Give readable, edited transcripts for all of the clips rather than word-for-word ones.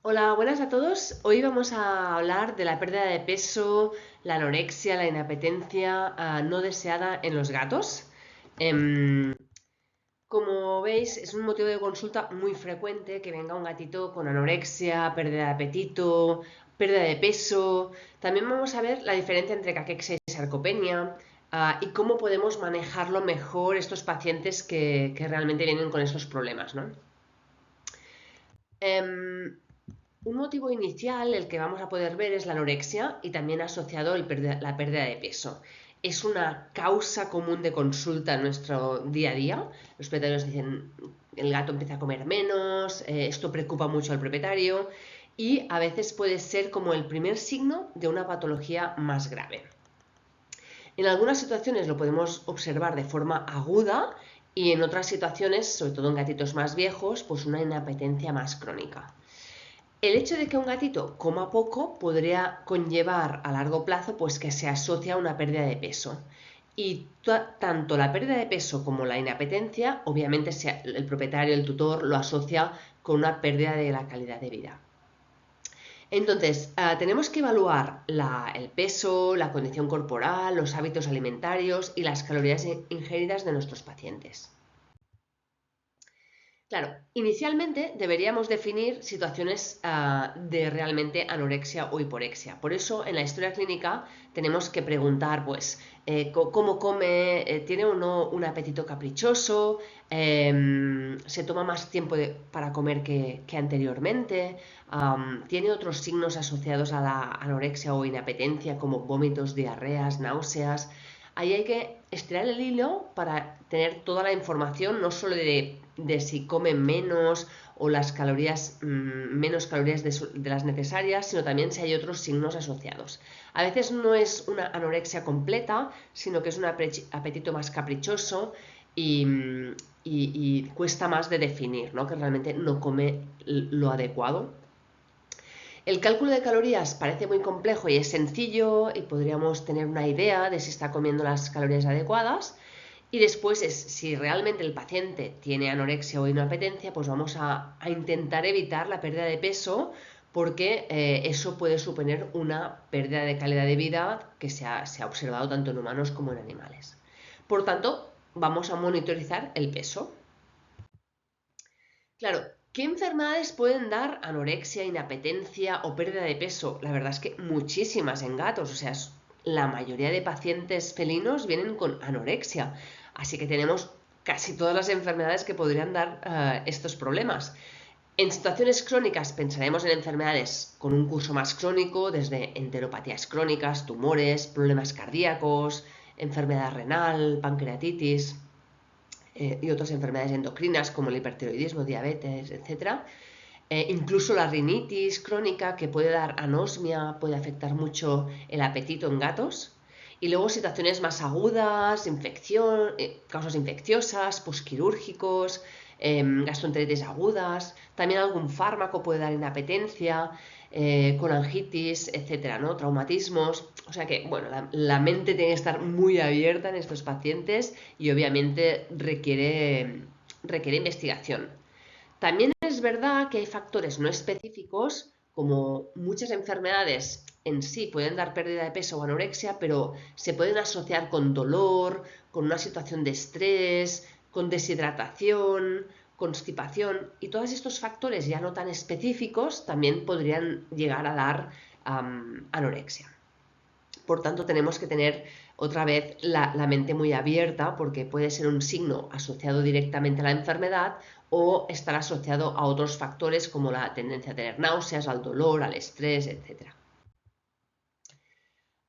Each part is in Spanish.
Hola, buenas a todos. Hoy vamos a hablar de la pérdida de peso, la anorexia, la inapetencia no deseada en los gatos. Em, Como veis, es un motivo de consulta muy frecuente que venga un gatito con anorexia, pérdida de apetito, pérdida de peso. También vamos a ver la diferencia entre caquexia y sarcopenia, y cómo podemos manejarlo mejor estos pacientes que realmente vienen con estos problemas, ¿no? Em, Un motivo inicial, el que vamos a poder ver, es la anorexia y también asociado la pérdida de peso. Es una causa común de consulta en nuestro día a día. Los propietarios dicen, el gato empieza a comer menos, esto preocupa mucho al propietario y a veces puede ser como el primer signo de una patología más grave. En algunas situaciones lo podemos observar de forma aguda y en otras situaciones, sobre todo en gatitos más viejos, pues una inapetencia más crónica. El hecho de que un gatito coma poco podría conllevar a largo plazo pues que se asocia a una pérdida de peso. Y tanto la pérdida de peso como la inapetencia, obviamente el propietario, el tutor, lo asocia con una pérdida de la calidad de vida. Entonces, tenemos que evaluar el peso, la condición corporal, los hábitos alimentarios y las calorías ingeridas de nuestros pacientes. Claro, inicialmente deberíamos definir situaciones de realmente anorexia o hiporexia. Por eso, en la historia clínica tenemos que preguntar, pues, cómo come, tiene o no un apetito caprichoso, se toma más tiempo para comer que anteriormente, tiene otros signos asociados a la anorexia o inapetencia como vómitos, diarreas, náuseas. Ahí hay que estirar el hilo para tener toda la información, no solo de si comen menos o las calorías, menos calorías de las necesarias, sino también si hay otros signos asociados. A veces no es una anorexia completa, sino que es un apetito más caprichoso y, y cuesta más de definir, ¿no? Que realmente no come lo adecuado. El cálculo de calorías parece muy complejo y es sencillo y podríamos tener una idea de si está comiendo las calorías adecuadas. Y después es si realmente el paciente tiene anorexia o inapetencia, pues vamos a intentar evitar la pérdida de peso porque eso puede suponer una pérdida de calidad de vida que se ha observado tanto en humanos como en animales. Por tanto, vamos a monitorizar el peso. Claro, ¿qué enfermedades pueden dar anorexia, inapetencia o pérdida de peso? La verdad es que muchísimas en gatos, o sea, la mayoría de pacientes felinos vienen con anorexia, así que tenemos casi todas las enfermedades que podrían dar estos problemas. En situaciones crónicas pensaremos en enfermedades con un curso más crónico, desde enteropatías crónicas, tumores, problemas cardíacos, enfermedad renal, pancreatitis, y otras enfermedades endocrinas como el hipertiroidismo, diabetes, etc. Incluso la rinitis crónica, que puede dar anosmia, puede afectar mucho el apetito en gatos. Y luego situaciones más agudas, causas infecciosas, posquirúrgicos, gastroenteritis agudas. También algún fármaco puede dar inapetencia, colangitis, etcétera, ¿no? Traumatismos. O sea que, bueno, la mente tiene que estar muy abierta en estos pacientes y obviamente requiere investigación. También es verdad que hay factores no específicos, como muchas enfermedades en sí pueden dar pérdida de peso o anorexia, pero se pueden asociar con dolor, con una situación de estrés, con deshidratación, constipación, y todos estos factores ya no tan específicos también podrían llegar a dar anorexia. Por tanto, tenemos que tener otra vez la mente muy abierta porque puede ser un signo asociado directamente a la enfermedad o estar asociado a otros factores como la tendencia a tener náuseas, al dolor, al estrés, etc.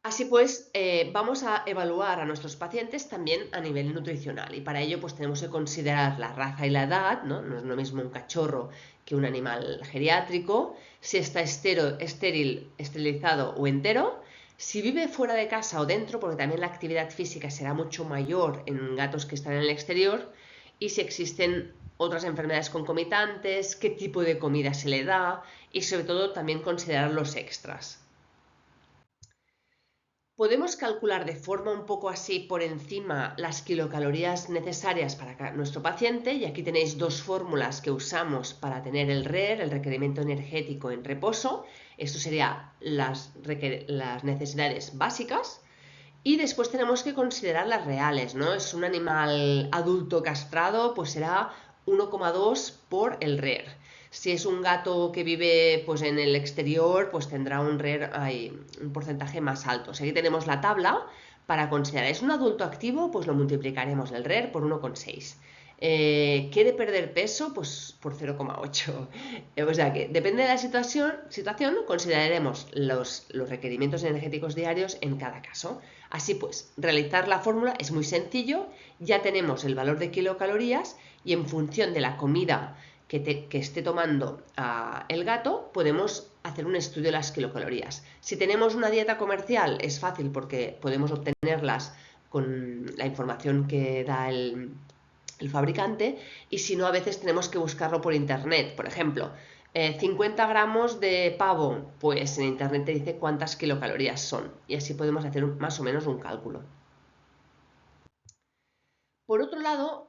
Así pues, vamos a evaluar a nuestros pacientes también a nivel nutricional y para ello pues tenemos que considerar la raza y la edad, ¿no? No es lo mismo un cachorro que un animal geriátrico, si está estéril, esterilizado o entero, si vive fuera de casa o dentro, porque también la actividad física será mucho mayor en gatos que están en el exterior, y si existen otras enfermedades concomitantes, qué tipo de comida se le da y sobre todo también considerar los extras. Podemos calcular de forma un poco así por encima las kilocalorías necesarias para nuestro paciente, y aquí tenéis dos fórmulas que usamos para tener el RER, el requerimiento energético en reposo. Esto serían las necesidades básicas. Y después tenemos que considerar las reales, ¿no? Es un animal adulto castrado, pues será 1,2 por el RER. Si es un gato que vive pues, en el exterior, pues tendrá un RER, un porcentaje más alto. O sea, aquí tenemos la tabla para considerar. ¿Es un adulto activo? Pues lo multiplicaremos el RER por 1,6. ¿Quiere perder peso? Pues por 0,8. O sea que depende de la situación consideraremos los requerimientos energéticos diarios en cada caso. Así pues, realizar la fórmula es muy sencillo, ya tenemos el valor de kilocalorías y en función de la comida que esté tomando el gato, podemos hacer un estudio de las kilocalorías. Si tenemos una dieta comercial, es fácil porque podemos obtenerlas con la información que da el fabricante, y si no, a veces tenemos que buscarlo por internet. Por ejemplo, 50 gramos de pavo, pues en internet te dice cuántas kilocalorías son, y así podemos hacer más o menos un cálculo. Por otro lado,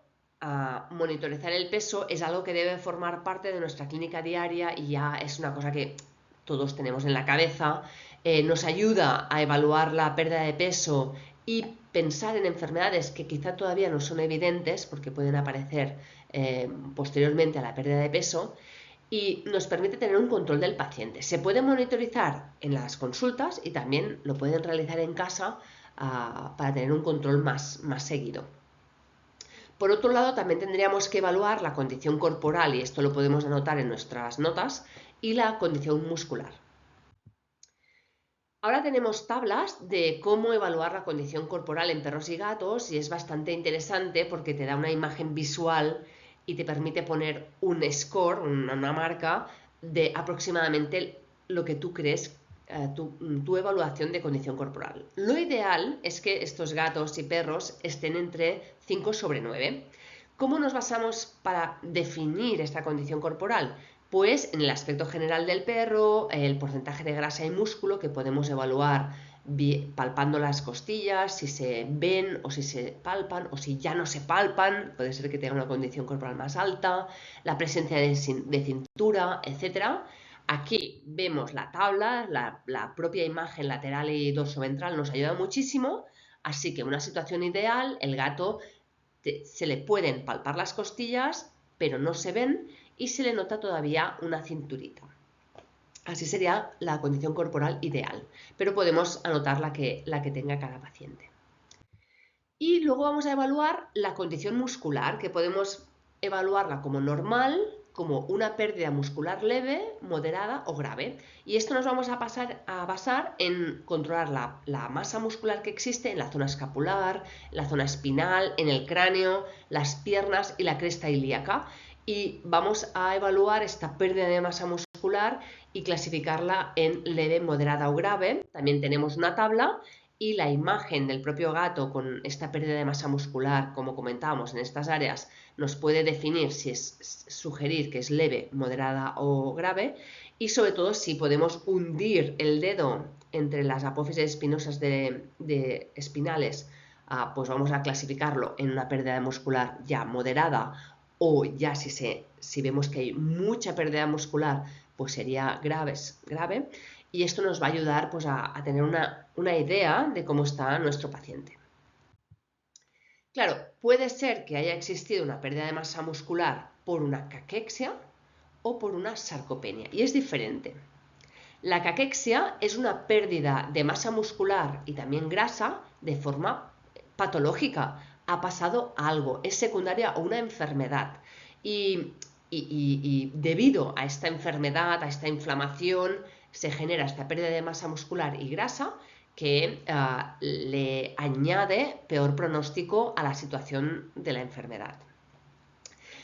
monitorizar el peso es algo que debe formar parte de nuestra clínica diaria y ya es una cosa que todos tenemos en la cabeza. Nos ayuda a evaluar la pérdida de peso y pensar en enfermedades que quizá todavía no son evidentes porque pueden aparecer posteriormente a la pérdida de peso, y nos permite tener un control del paciente. Se puede monitorizar en las consultas y también lo pueden realizar en casa para tener un control más seguido. Por otro lado, también tendríamos que evaluar la condición corporal, y esto lo podemos anotar en nuestras notas, y la condición muscular. Ahora tenemos tablas de cómo evaluar la condición corporal en perros y gatos, y es bastante interesante porque te da una imagen visual y te permite poner un score, una marca de aproximadamente lo que tú crees, tu evaluación de condición corporal. Lo ideal es que estos gatos y perros estén entre 5 sobre 9. ¿Cómo nos basamos para definir esta condición corporal? Pues en el aspecto general del perro, el porcentaje de grasa y músculo que podemos evaluar palpando las costillas, si se ven o si se palpan o si ya no se palpan, puede ser que tenga una condición corporal más alta, la presencia de cintura, etc. Aquí vemos la tabla, la propia imagen lateral y dorsoventral nos ayuda muchísimo, así que en una situación ideal el gato se le pueden palpar las costillas, pero no se ven y se le nota todavía una cinturita. Así sería la condición corporal ideal, pero podemos anotar la que tenga cada paciente. Y luego vamos a evaluar la condición muscular, que podemos evaluarla como normal, como una pérdida muscular leve, moderada o grave. Y esto nos vamos a basar en controlar la masa muscular que existe en la zona escapular, la zona espinal, en el cráneo, las piernas y la cresta ilíaca. Y vamos a evaluar esta pérdida de masa muscular y clasificarla en leve, moderada o grave. También tenemos una tabla y la imagen del propio gato con esta pérdida de masa muscular, como comentábamos en estas áreas, nos puede definir si es sugerir que es leve, moderada o grave, y sobre todo si podemos hundir el dedo entre las apófisis espinosas de espinales, pues vamos a clasificarlo en una pérdida muscular ya moderada, o ya si vemos que hay mucha pérdida muscular, pues sería grave. Y esto nos va a ayudar pues, a tener una idea de cómo está nuestro paciente. Claro, puede ser que haya existido una pérdida de masa muscular por una caquexia o por una sarcopenia, y es diferente. La caquexia es una pérdida de masa muscular y también grasa de forma patológica. Ha pasado algo, es secundaria a una enfermedad. Y debido a esta enfermedad, a esta inflamación, se genera esta pérdida de masa muscular y grasa que le añade peor pronóstico a la situación de la enfermedad.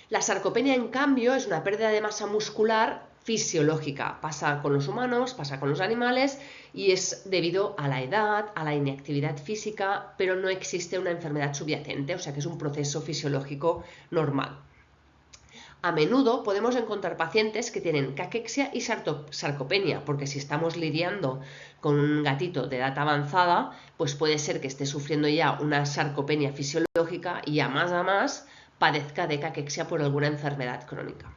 La sarcopenia, en cambio, es una pérdida de masa muscular fisiológica. Pasa con los humanos, pasa con los animales y es debido a la edad, a la inactividad física, pero no existe una enfermedad subyacente, o sea que es un proceso fisiológico normal. A menudo podemos encontrar pacientes que tienen caquexia y sarcopenia, porque si estamos lidiando con un gatito de edad avanzada, pues puede ser que esté sufriendo ya una sarcopenia fisiológica y a más padezca de caquexia por alguna enfermedad crónica.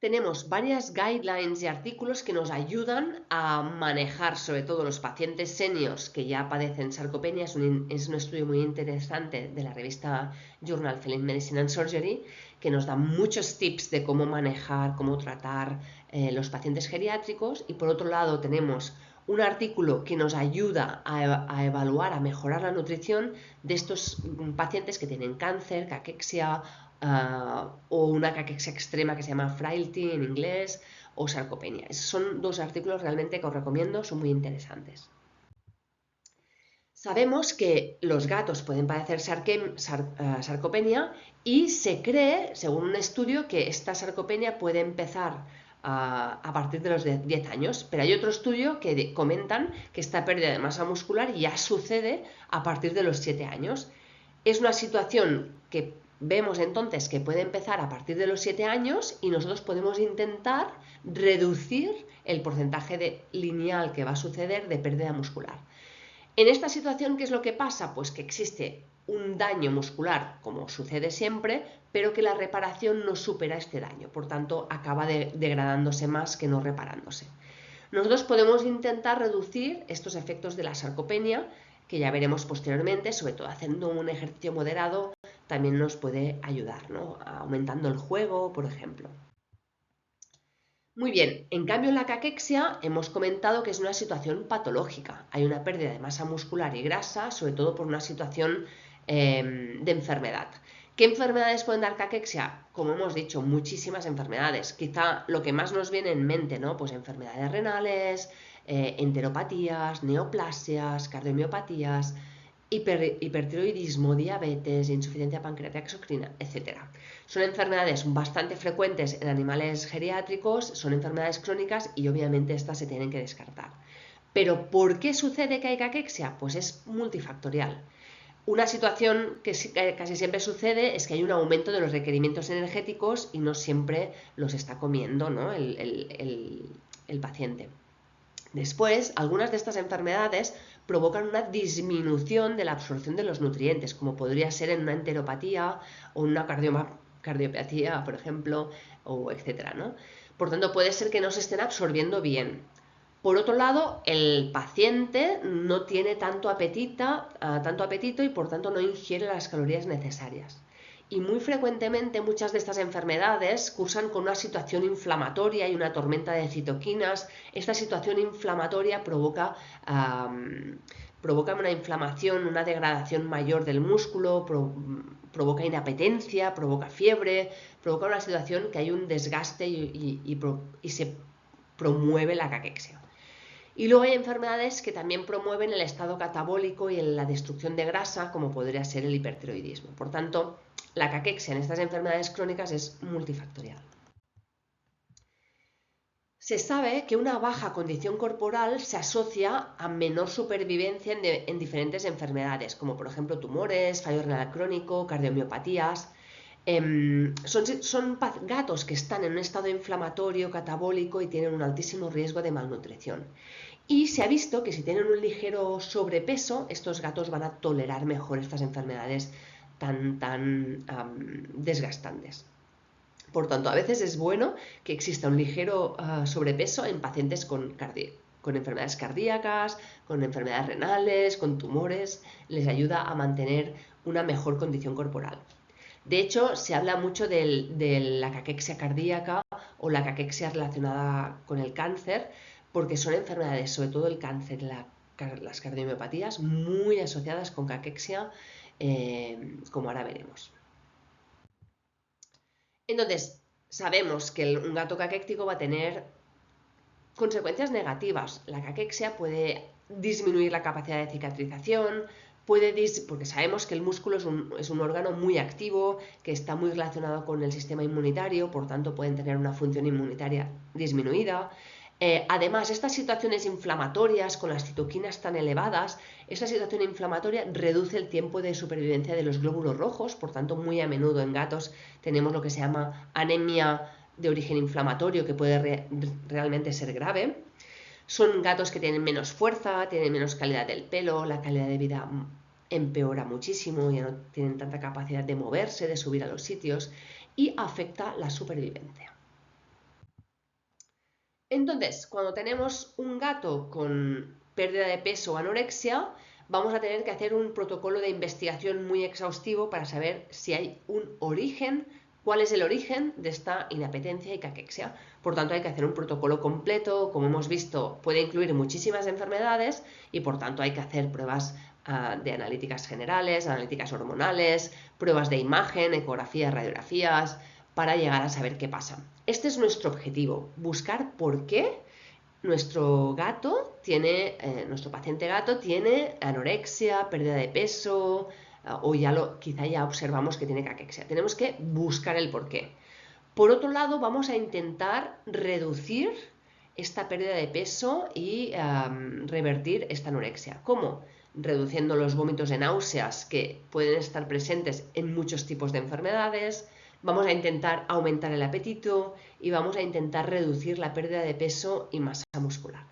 Tenemos varias guidelines y artículos que nos ayudan a manejar, sobre todo los pacientes seniors que ya padecen sarcopenia. Es un estudio muy interesante de la revista Journal Feline Medicine and Surgery que nos da muchos tips de cómo manejar, cómo tratar los pacientes geriátricos. Y por otro lado tenemos un artículo que nos ayuda a evaluar, a mejorar la nutrición de estos pacientes que tienen cáncer, caquexia, o una caquexia extrema que se llama frailty en inglés, o sarcopenia. Son dos artículos realmente que os recomiendo, son muy interesantes. Sabemos que los gatos pueden padecer sarcopenia y se cree, según un estudio, que esta sarcopenia puede empezar a partir de los 10 años, pero hay otro estudio que comentan que esta pérdida de masa muscular ya sucede a partir de los 7 años. Es una situación que vemos entonces que puede empezar a partir de los 7 años y nosotros podemos intentar reducir el porcentaje lineal que va a suceder de pérdida muscular. En esta situación, ¿qué es lo que pasa? Pues que existe un daño muscular, como sucede siempre, pero que la reparación no supera este daño, por tanto acaba degradándose más que no reparándose. Nosotros podemos intentar reducir estos efectos de la sarcopenia, que ya veremos posteriormente, sobre todo haciendo un ejercicio moderado, también nos puede ayudar, ¿no? Aumentando el juego, por ejemplo. Muy bien, en cambio en la caquexia hemos comentado que es una situación patológica. Hay una pérdida de masa muscular y grasa, sobre todo por una situación de enfermedad. ¿Qué enfermedades pueden dar caquexia? Como hemos dicho, muchísimas enfermedades. Quizá lo que más nos viene en mente, ¿no? Pues enfermedades renales, enteropatías, neoplasias, cardiomiopatías, hipertiroidismo, diabetes, insuficiencia pancreática exocrina, etc. Son enfermedades bastante frecuentes en animales geriátricos, son enfermedades crónicas y obviamente estas se tienen que descartar. Pero ¿por qué sucede que hay caquexia? Pues es multifactorial. Una situación que casi siempre sucede es que hay un aumento de los requerimientos energéticos y no siempre los está comiendo, ¿no? el paciente. Después, algunas de estas enfermedades provocan una disminución de la absorción de los nutrientes, como podría ser en una enteropatía o una cardiopatía, por ejemplo, o etcétera, ¿no? Por tanto, puede ser que no se estén absorbiendo bien. Por otro lado, el paciente no tiene tanto apetito y por tanto no ingiere las calorías necesarias. Y muy frecuentemente muchas de estas enfermedades cursan con una situación inflamatoria y una tormenta de citoquinas. Esta situación inflamatoria provoca una inflamación, una degradación mayor del músculo, provoca inapetencia, provoca fiebre, provoca una situación que hay un desgaste y se promueve la caquexia. Y luego hay enfermedades que también promueven el estado catabólico y la destrucción de grasa, como podría ser el hipertiroidismo. Por tanto, la caquexia en estas enfermedades crónicas es multifactorial. Se sabe que una baja condición corporal se asocia a menor supervivencia en diferentes enfermedades, como por ejemplo tumores, fallo renal crónico, cardiomiopatías. Son gatos que están en un estado inflamatorio, catabólico y tienen un altísimo riesgo de malnutrición. Y se ha visto que si tienen un ligero sobrepeso, estos gatos van a tolerar mejor estas enfermedades tan desgastantes. Por tanto, a veces es bueno que exista un ligero sobrepeso en pacientes con enfermedades cardíacas, con enfermedades renales, con tumores. Les ayuda a mantener una mejor condición corporal. De hecho, se habla mucho de la caquexia cardíaca o la caquexia relacionada con el cáncer, porque son enfermedades, sobre todo el cáncer, las cardiomiopatías, muy asociadas con caquexia, como ahora veremos. Entonces, sabemos que un gato caquéctico va a tener consecuencias negativas. La caquexia puede disminuir la capacidad de cicatrización, porque sabemos que el músculo es un órgano muy activo, que está muy relacionado con el sistema inmunitario, por tanto pueden tener una función inmunitaria disminuida. Además, estas situaciones inflamatorias con las citoquinas tan elevadas, esta situación inflamatoria reduce el tiempo de supervivencia de los glóbulos rojos, por tanto, muy a menudo en gatos tenemos lo que se llama anemia de origen inflamatorio, que puede realmente ser grave. Son gatos que tienen menos fuerza, tienen menos calidad del pelo, la calidad de vida empeora muchísimo, ya no tienen tanta capacidad de moverse, de subir a los sitios y afecta la supervivencia. Entonces, cuando tenemos un gato con pérdida de peso o anorexia, vamos a tener que hacer un protocolo de investigación muy exhaustivo para saber si hay un origen, cuál es el origen de esta inapetencia y caquexia. Por tanto, hay que hacer un protocolo completo, como hemos visto, puede incluir muchísimas enfermedades y por tanto hay que hacer pruebas de analíticas generales, analíticas hormonales, pruebas de imagen, ecografías, radiografías, para llegar a saber qué pasa. Este es nuestro objetivo, buscar por qué nuestro paciente gato tiene anorexia, pérdida de peso, o quizá ya observamos que tiene caquexia. Tenemos que buscar el porqué. Por otro lado, vamos a intentar reducir esta pérdida de peso y revertir esta anorexia. ¿Cómo? Reduciendo los vómitos de náuseas que pueden estar presentes en muchos tipos de enfermedades. Vamos a intentar aumentar el apetito y vamos a intentar reducir la pérdida de peso y masa muscular.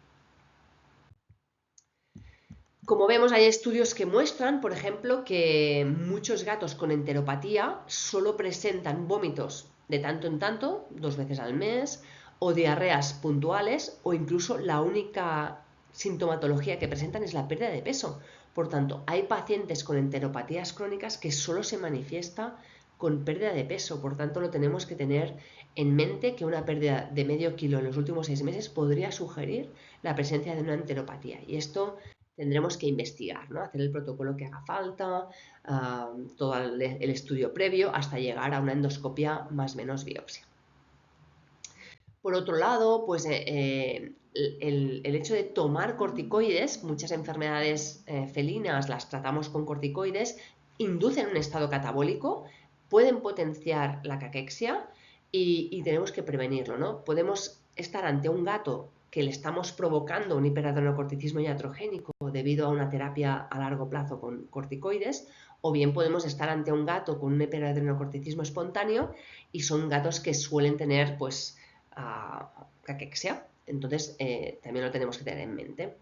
Como vemos, hay estudios que muestran, por ejemplo, que muchos gatos con enteropatía solo presentan vómitos de tanto en tanto, 2 veces al mes, o diarreas puntuales, o incluso la única sintomatología que presentan es la pérdida de peso. Por tanto, hay pacientes con enteropatías crónicas que solo se manifiesta con pérdida de peso. Por tanto, lo tenemos que tener en mente que una pérdida de medio kilo en los últimos 6 meses podría sugerir la presencia de una enteropatía. Y esto tendremos que investigar, ¿no? Hacer el protocolo que haga falta, todo el estudio previo, hasta llegar a una endoscopia más o menos biopsia. Por otro lado, pues el hecho de tomar corticoides, muchas enfermedades felinas las tratamos con corticoides, inducen un estado catabólico, pueden potenciar la caquexia y tenemos que prevenirlo, ¿no? Podemos estar ante un gato que le estamos provocando un hiperadrenocorticismo iatrogénico debido a una terapia a largo plazo con corticoides, o bien podemos estar ante un gato con un hiperadrenocorticismo espontáneo y son gatos que suelen tener pues caquexia. Entonces también lo tenemos que tener en mente.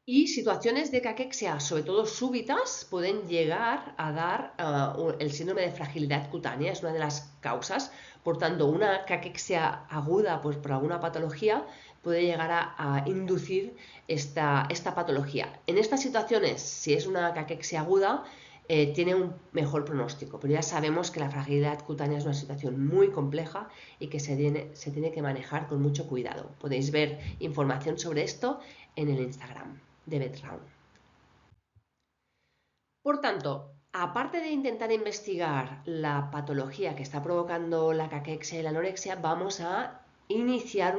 Y situaciones de caquexia, sobre todo súbitas, pueden llegar a dar el síndrome de fragilidad cutánea, es una de las causas. Por tanto, una caquexia aguda, pues por alguna patología, puede llegar a inducir esta patología. En estas situaciones, si es una caquexia aguda, tiene un mejor pronóstico, pero ya sabemos que la fragilidad cutánea es una situación muy compleja y que se tiene que manejar con mucho cuidado. Podéis ver información sobre esto en el Instagram de VetRound. Por tanto, aparte de intentar investigar la patología que está provocando la caquexia y la anorexia, vamos a iniciar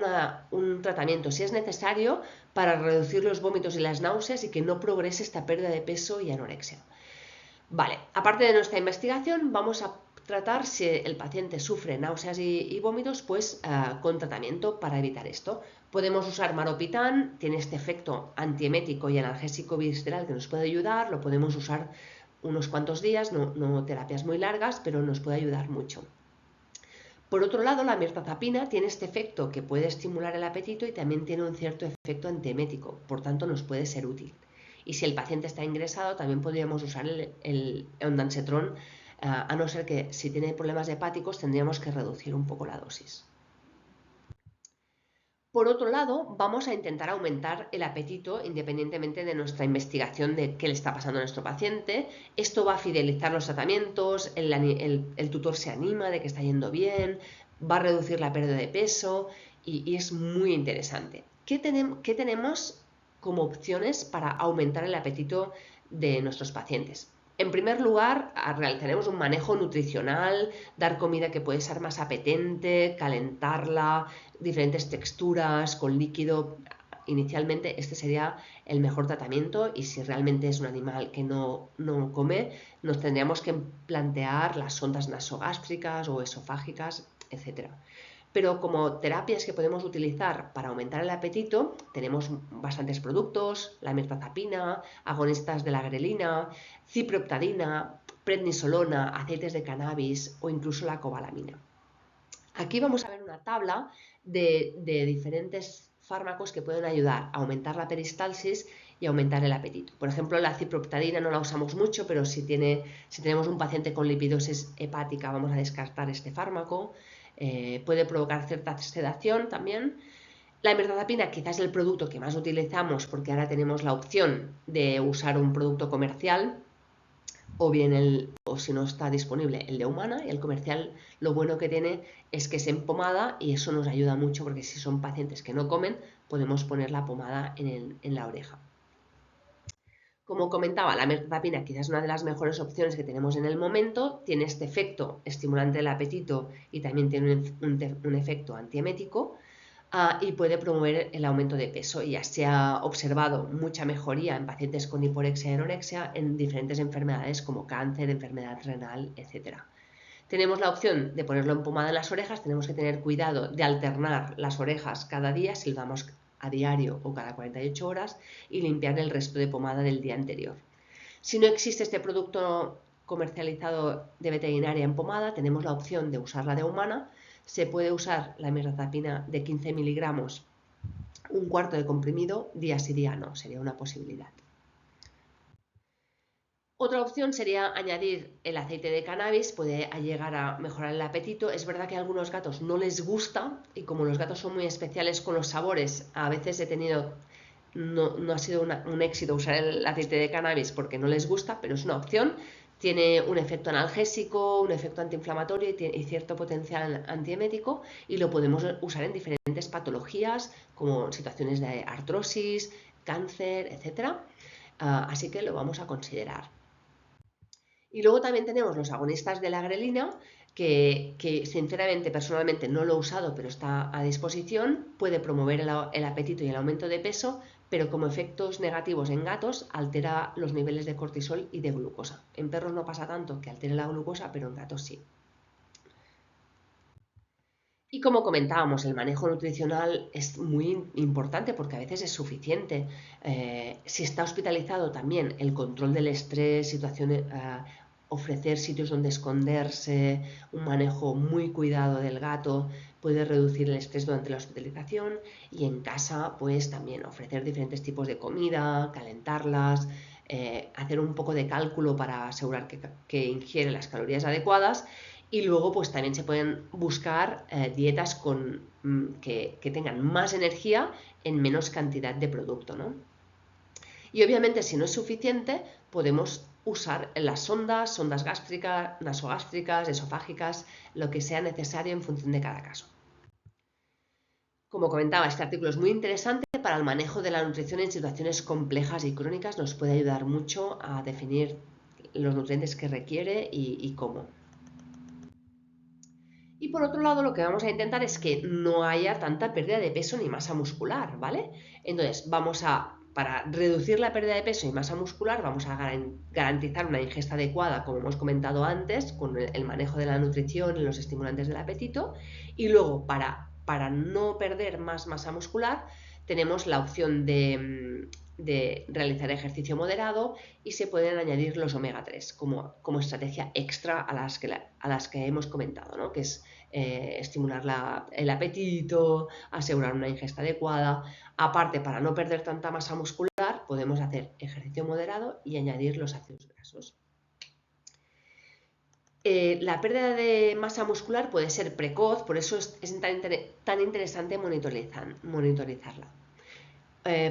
un tratamiento, si es necesario, para reducir los vómitos y las náuseas y que no progrese esta pérdida de peso y anorexia. Vale, aparte de nuestra investigación, vamos a tratar si el paciente sufre náuseas y vómitos, pues con tratamiento para evitar esto. Podemos usar maropitán, tiene este efecto antiemético y analgésico visceral que nos puede ayudar, lo podemos usar unos cuantos días, no terapias muy largas, pero nos puede ayudar mucho. Por otro lado, la mirtazapina tiene este efecto que puede estimular el apetito y también tiene un cierto efecto antiemético, por tanto nos puede ser útil. Y si el paciente está ingresado, también podríamos usar el ondansetron, a no ser que si tiene problemas hepáticos tendríamos que reducir un poco la dosis. Por otro lado, vamos a intentar aumentar el apetito independientemente de nuestra investigación de qué le está pasando a nuestro paciente. Esto va a fidelizar los tratamientos, el tutor se anima de que está yendo bien, va a reducir la pérdida de peso y es muy interesante. ¿Qué tenemos como opciones para aumentar el apetito de nuestros pacientes? En primer lugar, realizaremos un manejo nutricional, dar comida que puede ser más apetente, calentarla, diferentes texturas, con líquido. Inicialmente este sería el mejor tratamiento y si realmente es un animal que no come, nos tendríamos que plantear las sondas nasogástricas o esofágicas, etc. Pero como terapias que podemos utilizar para aumentar el apetito, tenemos bastantes productos: la mirtazapina, agonistas de la grelina, ciprooptadina, prednisolona, aceites de cannabis o incluso la cobalamina. Aquí vamos a ver una tabla de diferentes fármacos que pueden ayudar a aumentar la peristalsis y aumentar el apetito. Por ejemplo, la ciprooptadina no la usamos mucho, pero si tenemos un paciente con lipidosis hepática, vamos a descartar este fármaco. Puede provocar cierta sedación también. La mirtazapina quizás es el producto que más utilizamos, porque ahora tenemos la opción de usar un producto comercial, o bien o si no está disponible, el de Humana. Y el comercial, lo bueno que tiene es que es en pomada, y eso nos ayuda mucho, porque si son pacientes que no comen, podemos poner la pomada en la oreja. Como comentaba, la mirtazapina quizás es una de las mejores opciones que tenemos en el momento. Tiene este efecto estimulante del apetito y también tiene un efecto antiemético, y puede promover el aumento de peso. Ya se ha observado mucha mejoría en pacientes con hiporexia y anorexia en diferentes enfermedades como cáncer, enfermedad renal, etc. Tenemos la opción de ponerlo en pomada en las orejas. Tenemos que tener cuidado de alternar las orejas cada día, si lo damos a diario o cada 48 horas, y limpiar el resto de pomada del día anterior. Si no existe este producto comercializado de veterinaria en pomada, tenemos la opción de usar la de Humana. Se puede usar la mirtazapina de 15 miligramos, un cuarto de comprimido, día sí día no, sería una posibilidad. Otra opción sería añadir el aceite de cannabis, puede llegar a mejorar el apetito. Es verdad que a algunos gatos no les gusta, y como los gatos son muy especiales con los sabores, a veces no ha sido un éxito usar el aceite de cannabis porque no les gusta, pero es una opción. Tiene un efecto analgésico, un efecto antiinflamatorio y cierto potencial antiemético, y lo podemos usar en diferentes patologías como situaciones de artrosis, cáncer, etc. Así que lo vamos a considerar. Y luego también tenemos los agonistas de la grelina, que sinceramente, personalmente no lo he usado, pero está a disposición. Puede promover el apetito y el aumento de peso, pero como efectos negativos en gatos altera los niveles de cortisol y de glucosa. En perros no pasa tanto que altere la glucosa, pero en gatos sí. Y como comentábamos, el manejo nutricional es muy importante, porque a veces es suficiente. Si está hospitalizado, también el control del estrés, ofrecer sitios donde esconderse, un manejo muy cuidado del gato, puede reducir el estrés durante la hospitalización. Y en casa, pues también ofrecer diferentes tipos de comida, calentarlas, hacer un poco de cálculo para asegurar que ingiere las calorías adecuadas. Y luego pues también se pueden buscar dietas que tengan más energía en menos cantidad de producto, ¿no? Y obviamente, si no es suficiente, podemos usar las sondas gástricas, nasogástricas, esofágicas, lo que sea necesario en función de cada caso. Como comentaba, este artículo es muy interesante para el manejo de la nutrición en situaciones complejas y crónicas. Nos puede ayudar mucho a definir los nutrientes que requiere y cómo. Y por otro lado, lo que vamos a intentar es que no haya tanta pérdida de peso ni masa muscular, ¿vale? Entonces, para reducir la pérdida de peso y masa muscular, vamos a garantizar una ingesta adecuada, como hemos comentado antes, con el manejo de la nutrición y los estimulantes del apetito. Y luego, para no perder más masa muscular, tenemos la opción de realizar ejercicio moderado, y se pueden añadir los omega 3 como estrategia extra a las que hemos comentado, ¿no? Que es estimular el apetito, asegurar una ingesta adecuada. Aparte, para no perder tanta masa muscular, podemos hacer ejercicio moderado y añadir los ácidos grasos. La pérdida de masa muscular puede ser precoz, por eso es tan interesante monitorizarla.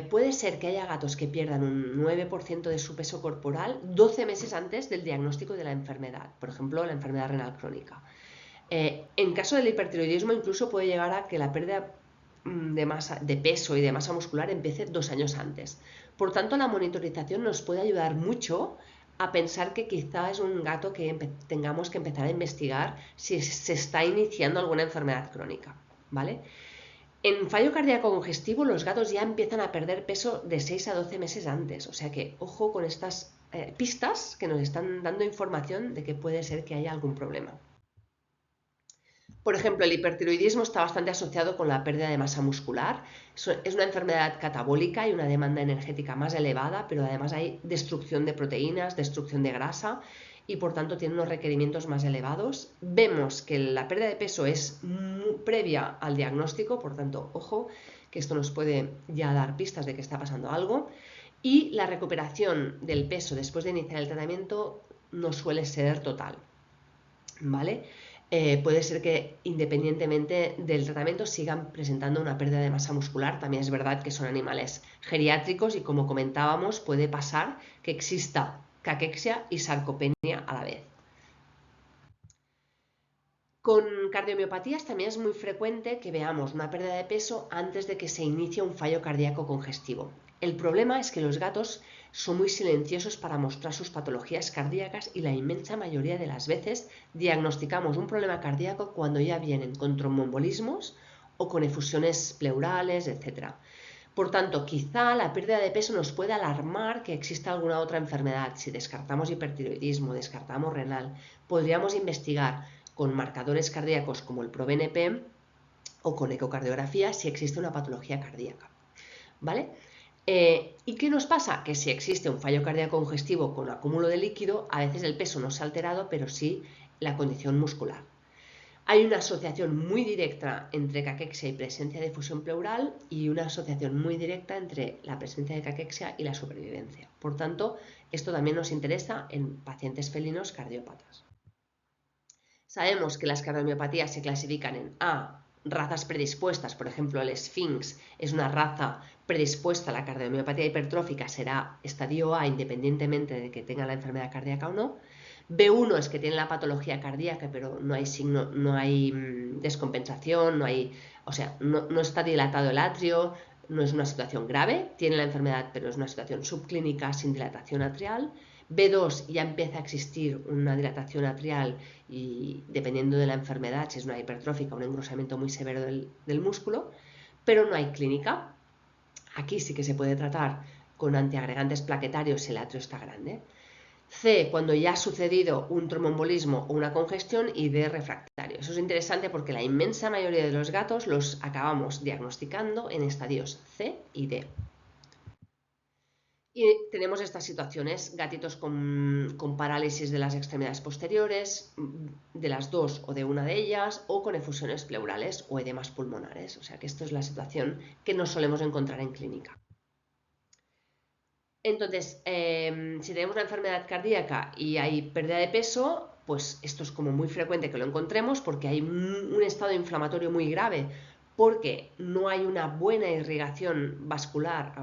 Puede ser que haya gatos que pierdan un 9% de su peso corporal 12 meses antes del diagnóstico de la enfermedad, por ejemplo, la enfermedad renal crónica. En caso del hipertiroidismo, incluso puede llegar a que la pérdida de peso y de masa muscular empiece 2 años antes. Por tanto, la monitorización nos puede ayudar mucho a pensar que quizá es un gato que tengamos que empezar a investigar si se está iniciando alguna enfermedad crónica, ¿vale? En fallo cardíaco congestivo, los gatos ya empiezan a perder peso de 6 a 12 meses antes. O sea que ojo con estas pistas que nos están dando información de que puede ser que haya algún problema. Por ejemplo, el hipertiroidismo está bastante asociado con la pérdida de masa muscular. Es una enfermedad catabólica y una demanda energética más elevada, pero además hay destrucción de proteínas, destrucción de grasa y por tanto tiene unos requerimientos más elevados. Vemos que la pérdida de peso es previa al diagnóstico, por tanto, ojo, que esto nos puede ya dar pistas de que está pasando algo. Y la recuperación del peso después de iniciar el tratamiento no suele ser total, ¿vale? Puede ser que independientemente del tratamiento sigan presentando una pérdida de masa muscular. También es verdad que son animales geriátricos y, como comentábamos, puede pasar que exista caquexia y sarcopenia a la vez. Con cardiomiopatías también es muy frecuente que veamos una pérdida de peso antes de que se inicie un fallo cardíaco congestivo. El problema es que los gatos son muy silenciosos para mostrar sus patologías cardíacas y la inmensa mayoría de las veces diagnosticamos un problema cardíaco cuando ya vienen con tromboembolismos o con efusiones pleurales, etc. Por tanto, quizá la pérdida de peso nos puede alarmar que exista alguna otra enfermedad. Si descartamos hipertiroidismo, descartamos renal, podríamos investigar con marcadores cardíacos como el ProBNP o con ecocardiografía si existe una patología cardíaca, ¿vale? ¿Y qué nos pasa? Que si existe un fallo cardíaco congestivo con acúmulo de líquido, a veces el peso no se ha alterado, pero sí la condición muscular. Hay una asociación muy directa entre caquexia y presencia de efusión pleural y una asociación muy directa entre la presencia de caquexia y la supervivencia. Por tanto, esto también nos interesa en pacientes felinos cardiópatas. Sabemos que las cardiomiopatías se clasifican en A, razas predispuestas, por ejemplo, el Sphinx es una raza predispuesta a la cardiomiopatia hipertrófica, será estadio A independientemente de que tenga la enfermedad cardíaca o no. B1 es que tiene la patología cardíaca, pero no hay signo, no hay descompensación, no está dilatado el atrio, no es una situación grave, tiene la enfermedad, pero es una situación subclínica sin dilatación atrial. B2 ya empieza a existir una dilatación atrial y dependiendo de la enfermedad, si es una hipertrófica, un engrosamiento muy severo del músculo, pero no hay clínica. Aquí sí que se puede tratar con antiagregantes plaquetarios si el atrio está grande. C, cuando ya ha sucedido un tromboembolismo o una congestión, y D, refractario. Eso es interesante porque la inmensa mayoría de los gatos los acabamos diagnosticando en estadios C y D. Y tenemos estas situaciones, gatitos con parálisis de las extremidades posteriores, de las dos o de una de ellas, o con efusiones pleurales o edemas pulmonares. O sea que esto es la situación que nos solemos encontrar en clínica. Entonces, si tenemos una enfermedad cardíaca y hay pérdida de peso, pues esto es como muy frecuente que lo encontremos porque hay un estado inflamatorio muy grave, porque no hay una buena irrigación vascular,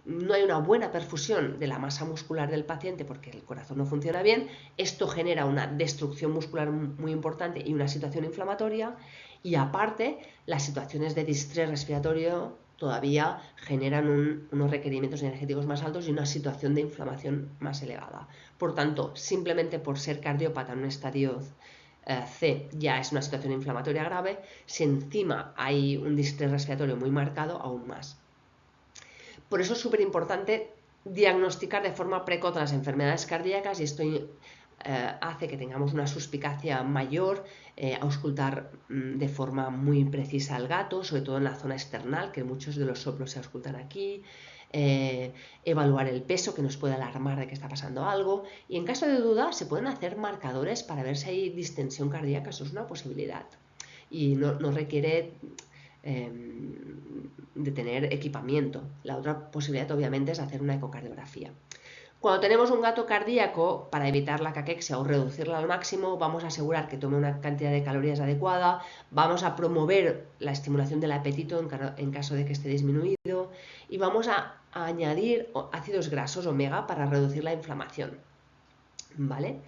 no hay una buena perfusión de la masa muscular del paciente porque el corazón no funciona bien. Esto genera una destrucción muscular muy importante y una situación inflamatoria. Y aparte, las situaciones de distrés respiratorio todavía generan unos requerimientos energéticos más altos y una situación de inflamación más elevada. Por tanto, simplemente por ser cardiópata en un estadio C ya es una situación inflamatoria grave, si encima hay un distrés respiratorio muy marcado, aún más. Por eso es súper importante diagnosticar de forma precoz las enfermedades cardíacas y esto hace que tengamos una suspicacia mayor, auscultar de forma muy precisa al gato, sobre todo en la zona external, que muchos de los soplos se auscultan aquí, evaluar el peso, que nos puede alarmar de que está pasando algo, y en caso de duda se pueden hacer marcadores para ver si hay distensión cardíaca, eso es una posibilidad, y no requiere de tener equipamiento. La otra posibilidad obviamente es hacer una ecocardiografía. Cuando tenemos un gato cardíaco, para evitar la caquexia o reducirla al máximo, vamos a asegurar que tome una cantidad de calorías adecuada, vamos a promover la estimulación del apetito en caso de que esté disminuido y vamos a añadir ácidos grasos omega para reducir la inflamación, ¿vale?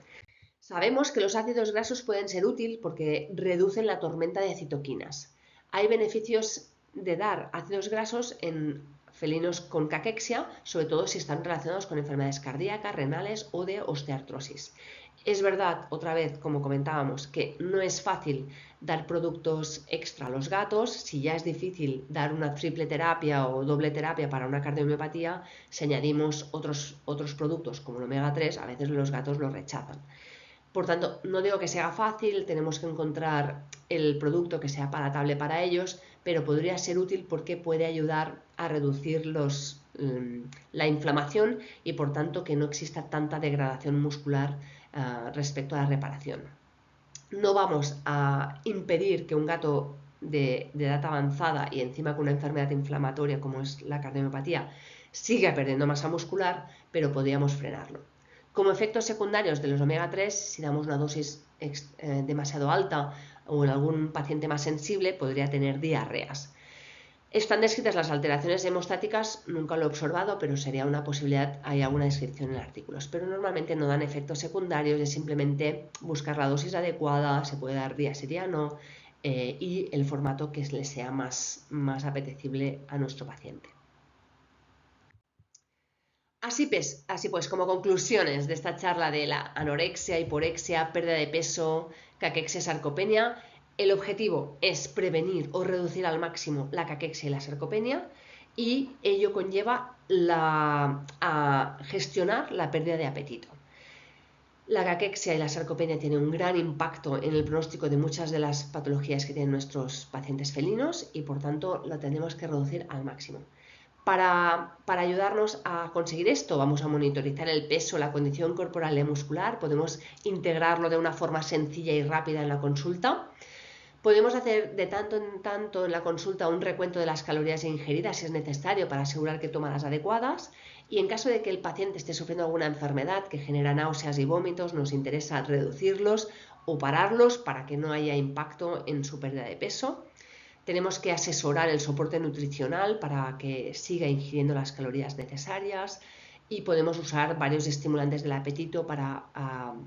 Sabemos que los ácidos grasos pueden ser útiles porque reducen la tormenta de citoquinas. Hay beneficios de dar ácidos grasos en felinos con caquexia, sobre todo si están relacionados con enfermedades cardíacas, renales o de osteoartrosis. Es verdad, otra vez, como comentábamos, que no es fácil dar productos extra a los gatos. Si ya es difícil dar una triple terapia o doble terapia para una cardiomiopatía, si añadimos otros productos como el omega 3, a veces los gatos lo rechazan. Por tanto, no digo que sea fácil, tenemos que encontrar el producto que sea palatable para ellos, pero podría ser útil porque puede ayudar a reducir la inflamación y por tanto que no exista tanta degradación muscular respecto a la reparación. No vamos a impedir que un gato de edad avanzada y encima con una enfermedad inflamatoria como es la cardiomiopatía siga perdiendo masa muscular, pero podríamos frenarlo. Como efectos secundarios de los omega 3, si damos una dosis demasiado alta o en algún paciente más sensible, podría tener diarreas. Están descritas las alteraciones hemostáticas, nunca lo he observado, pero sería una posibilidad, hay alguna descripción en artículos, pero normalmente no dan efectos secundarios, es simplemente buscar la dosis adecuada, se puede dar día sí, día no, y el formato que le sea más apetecible a nuestro paciente. Así pues, como conclusiones de esta charla de la anorexia, hiporexia, pérdida de peso, caquexia, sarcopenia, el objetivo es prevenir o reducir al máximo la caquexia y la sarcopenia y ello conlleva a gestionar la pérdida de apetito. La caquexia y la sarcopenia tienen un gran impacto en el pronóstico de muchas de las patologías que tienen nuestros pacientes felinos y por tanto lo tenemos que reducir al máximo. Para ayudarnos a conseguir esto, vamos a monitorizar el peso, la condición corporal y muscular, podemos integrarlo de una forma sencilla y rápida en la consulta. Podemos hacer de tanto en tanto en la consulta un recuento de las calorías ingeridas si es necesario para asegurar que toma las adecuadas y en caso de que el paciente esté sufriendo alguna enfermedad que genera náuseas y vómitos, nos interesa reducirlos o pararlos para que no haya impacto en su pérdida de peso. Tenemos que asesorar el soporte nutricional para que siga ingiriendo las calorías necesarias y podemos usar varios estimulantes del apetito para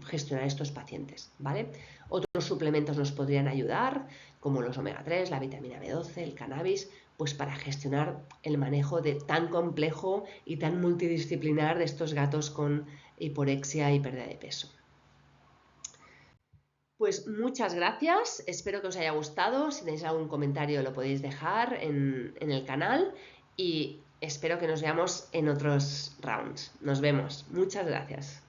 gestionar estos pacientes, ¿vale? Otros suplementos nos podrían ayudar, como los omega 3, la vitamina B12, el cannabis, pues para gestionar el manejo tan complejo y tan multidisciplinar de estos gatos con hiporexia y pérdida de peso. Pues muchas gracias, espero que os haya gustado, si tenéis algún comentario lo podéis dejar en el canal y espero que nos veamos en otros rounds. Nos vemos, muchas gracias.